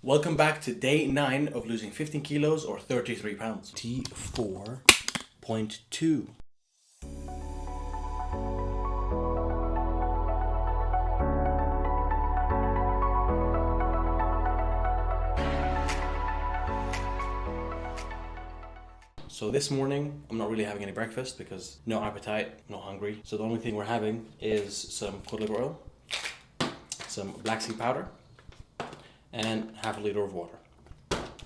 Welcome back to day 9 of losing 15 kilos or 33 pounds. T4.2. So this morning, I'm not really having any breakfast because no appetite, not hungry. So the only thing we're having is some cod liver oil, some black seed powder, and half a liter of water.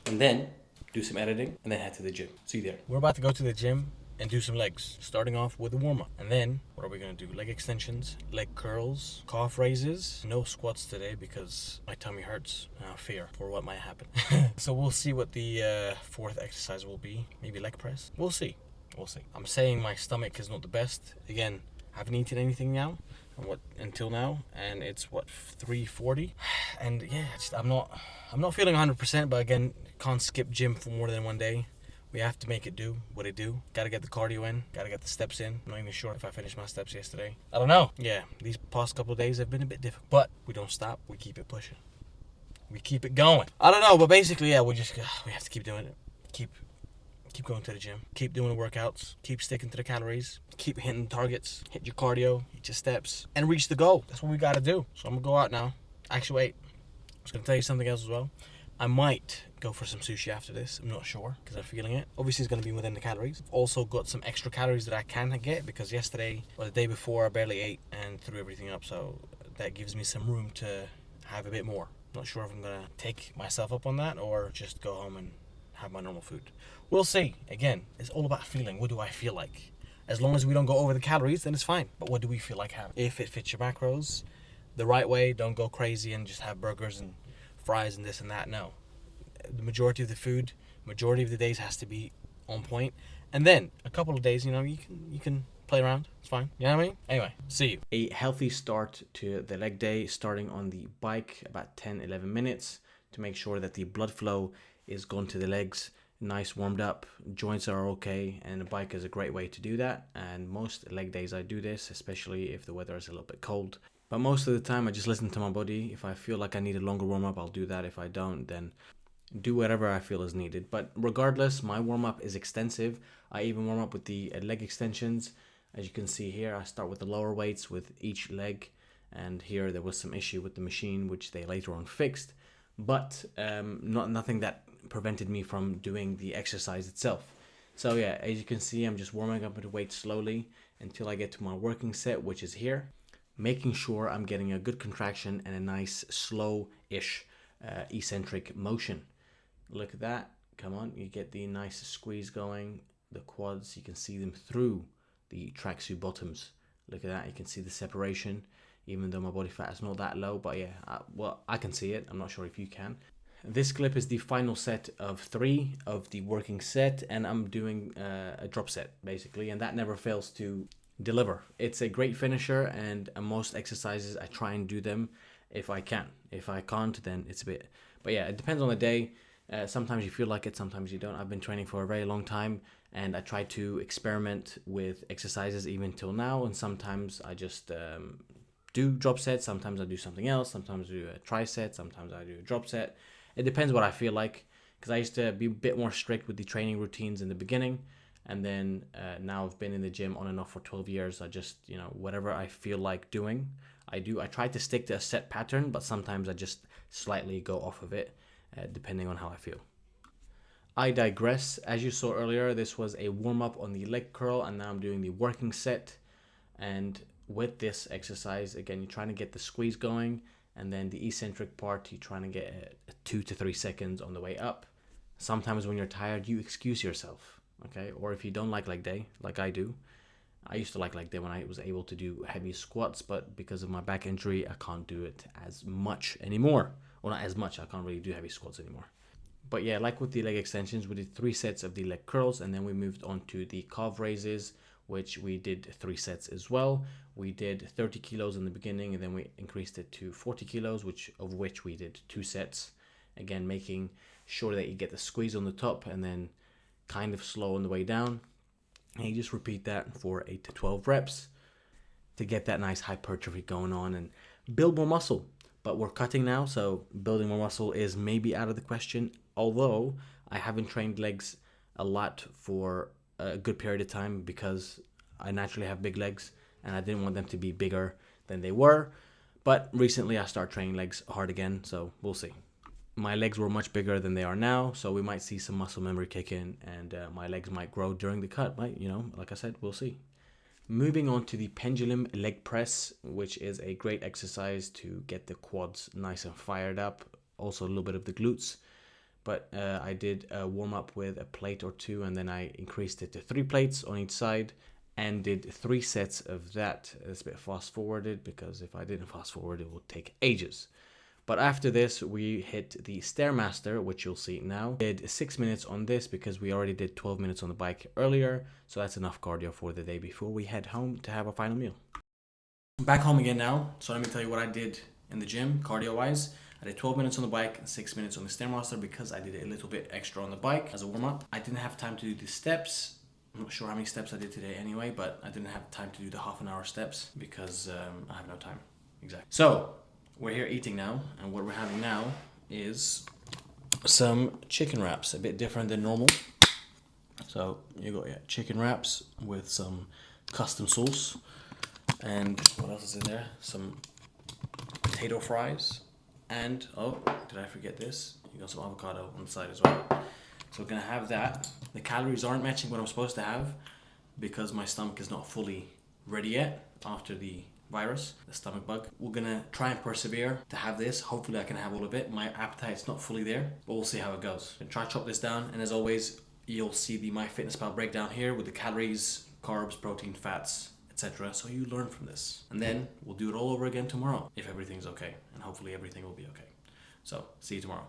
And then do some editing and then head to the gym. See you there. We're about to go to the gym and do some legs, starting off with a warm-up. And then, what are we gonna do? Leg extensions, leg curls, calf raises. No squats today because my tummy hurts and I fear for what might happen. So we'll see what the fourth exercise will be. Maybe leg press. We'll see. I'm saying my stomach is not the best. Again, I haven't eaten anything now. Until now, and it's 3:40, and yeah, I'm not feeling 100%, but again, can't skip gym for more than one day. We have to make it do what it do. Gotta get the cardio in, gotta get the steps in. I'm not even sure if I finished my steps yesterday. I don't know. Yeah, these past couple of days have been a bit difficult, but we don't stop. We keep it pushing. We keep it going. I don't know, but basically, yeah, we have to keep doing it. Keep going to the gym. Keep doing the workouts. Keep sticking to the calories. Keep hitting targets. Hit your cardio. Hit your steps. And reach the goal. That's what we got to do. So I'm going to go out now. Actually, wait. I was going to tell you something else as well. I might go for some sushi after this. I'm not sure because I'm feeling it. Obviously, it's going to be within the calories. I've also got some extra calories that I can get because yesterday or the day before I barely ate and threw everything up. So that gives me some room to have a bit more. Not sure if I'm going to take myself up on that or just go home and have my normal food. We'll see. Again, it's all about feeling. What do I feel like? As long as we don't go over the calories, then it's fine. But what do we feel like having? If it fits your macros the right way, don't go crazy and just have burgers and fries and this and that. No. The majority of the food, majority of the days has to be on point. And then a couple of days, you can play around. It's fine. You know what I mean? Anyway, see you. A healthy start to the leg day, starting on the bike about 10-11 minutes to make sure that the blood flow is going to the legs, nice warmed up, joints are okay, and the bike is a great way to do that. And most leg days I do this, especially if the weather is a little bit cold. But most of the time I just listen to my body. If I feel like I need a longer warm up, I'll do that. If I don't, then do whatever I feel is needed. But regardless, my warm up is extensive. I even warm up with the leg extensions. As you can see here, I start with the lower weights with each leg, and here there was some issue with the machine which they later on fixed, but nothing that prevented me from doing the exercise itself. So yeah, as you can see, I'm just warming up with the weight slowly until I get to my working set, which is here, making sure I'm getting a good contraction and a nice slow-ish eccentric motion. Look at that. Come on, you get the nice squeeze going. The quads, you can see them through the tracksuit bottoms. Look at that, you can see the separation, even though my body fat is not that low, but yeah, I can see it. I'm not sure if you can. This clip is the final set of 3 of the working set, and I'm doing a drop set basically, and that never fails to deliver. It's a great finisher, and most exercises I try and do them if I can. If I can't, then it's a bit, but yeah, it depends on the day. Sometimes you feel like it, sometimes you don't. I've been training for a very long time, and I try to experiment with exercises even till now, and sometimes I just do drop sets, sometimes I do something else, sometimes I do a tri-set, sometimes I do a drop set. It depends what I feel like, because I used to be a bit more strict with the training routines in the beginning, and then now I've been in the gym on and off for 12 years. I just, whatever I feel like doing, I do. I try to stick to a set pattern, but sometimes I just slightly go off of it, depending on how I feel. I digress. As you saw earlier, this was a warm-up on the leg curl, and now I'm doing the working set. And with this exercise, again, you're trying to get the squeeze going, and then the eccentric part, you're trying to get 2 to 3 seconds on the way up. Sometimes when you're tired, you excuse yourself, okay? Or if you don't like leg day, like I do. I used to like leg day when I was able to do heavy squats, but because of my back injury, I can't do it as much anymore. Well, not as much, I can't really do heavy squats anymore. But yeah, like with the leg extensions, we did 3 sets of the leg curls, and then we moved on to the calf raises, which we did 3 sets as well. We did 30 kilos in the beginning, and then we increased it to 40 kilos, of which we did 2 sets. Again, making sure that you get the squeeze on the top and then kind of slow on the way down. And you just repeat that for 8 to 12 reps to get that nice hypertrophy going on and build more muscle. But we're cutting now, so building more muscle is maybe out of the question. Although I haven't trained legs a lot for a good period of time because I naturally have big legs and I didn't want them to be bigger than they were. But recently I started training legs hard again, so we'll see. My legs were much bigger than they are now, so we might see some muscle memory kick in, and my legs might grow during the cut. Right? Like I said, we'll see. Moving on to the pendulum leg press, which is a great exercise to get the quads nice and fired up. Also a little bit of the glutes. But I did a warm up with a plate or two, and then I increased it to 3 plates on each side and did 3 sets of that. It's a bit fast forwarded because if I didn't fast forward, it would take ages. But after this, we hit the Stairmaster, which you'll see now. Did 6 minutes on this because we already did 12 minutes on the bike earlier. So that's enough cardio for the day before we head home to have a final meal. I'm back home again now. So let me tell you what I did in the gym, cardio-wise. I did 12 minutes on the bike and 6 minutes on the Stairmaster because I did a little bit extra on the bike as a warm-up. I didn't have time to do the steps. I'm not sure how many steps I did today anyway, but I didn't have time to do the half-an-hour steps because I have no time. Exactly. So we're here eating now, and what we're having now is some chicken wraps, a bit different than normal. So you got chicken wraps with some custom sauce, and what else is in there? Some potato fries, and oh, did I forget this? You got some avocado on the side as well. So we're gonna have that. The calories aren't matching what I'm supposed to have because my stomach is not fully ready yet after the virus, the stomach bug. We're gonna try and persevere to have this. Hopefully I can have all of it. My appetite's not fully there, but we'll see how it goes. And try to chop this down, and as always, you'll see the MyFitnessPal breakdown here with the calories, carbs, protein, fats, etc. So you learn from this. And then we'll do it all over again tomorrow if everything's okay, and hopefully everything will be okay. So see you tomorrow.